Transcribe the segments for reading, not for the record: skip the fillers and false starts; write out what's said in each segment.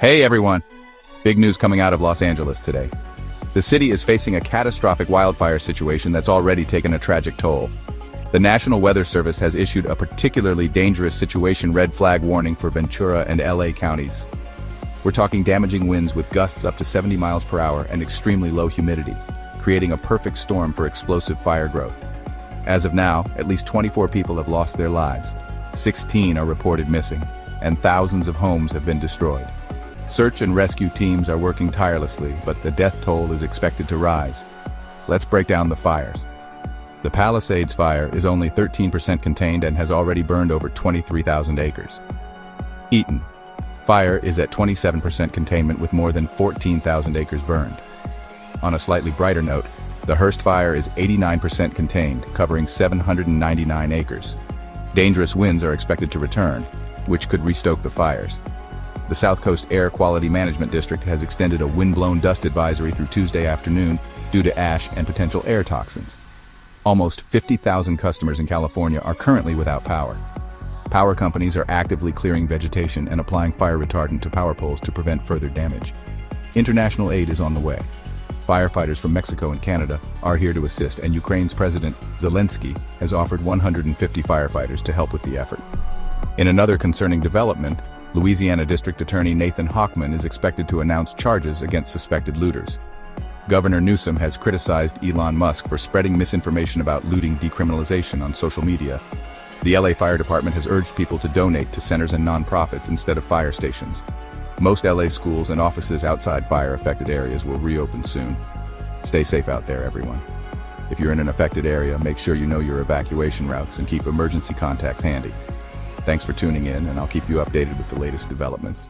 Hey everyone! Big news coming out of Los Angeles today. The city is facing a catastrophic wildfire situation that's already taken a tragic toll. The National Weather Service has issued a particularly dangerous situation red flag warning for Ventura and LA counties. We're talking damaging winds with gusts up to 70 miles per hour and extremely low humidity, creating a perfect storm for explosive fire growth. As of now, at least 24 people have lost their lives, 16 are reported missing, and thousands of homes have been destroyed. Search and rescue teams are working tirelessly, but the death toll is expected to rise. Let's break down the fires. The Palisades fire is only 13% contained and has already burned over 23,000 acres. Eaton fire is at 27% containment with more than 14,000 acres burned. On a slightly brighter note, the Hearst fire is 89% contained, covering 799 acres. Dangerous winds are expected to return, which could restoke the fires. The South Coast Air Quality Management District has extended a wind-blown dust advisory through Tuesday afternoon due to ash and potential air toxins. Almost 50,000 customers in California are currently without power. Power companies are actively clearing vegetation and applying fire retardant to power poles to prevent further damage. International aid is on the way. Firefighters from Mexico and Canada are here to assist, and Ukraine's President Zelensky has offered 150 firefighters to help with the effort. In another concerning development, Louisiana District Attorney Nathan Hochman is expected to announce charges against suspected looters. Governor Newsom has criticized Elon Musk for spreading misinformation about looting decriminalization on social media. The LA Fire Department has urged people to donate to centers and nonprofits instead of fire stations. Most LA schools and offices outside fire-affected areas will reopen soon. Stay safe out there, everyone. If you're in an affected area, make sure you know your evacuation routes and keep emergency contacts handy. Thanks for tuning in, and I'll keep you updated with the latest developments.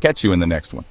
Catch you in the next one.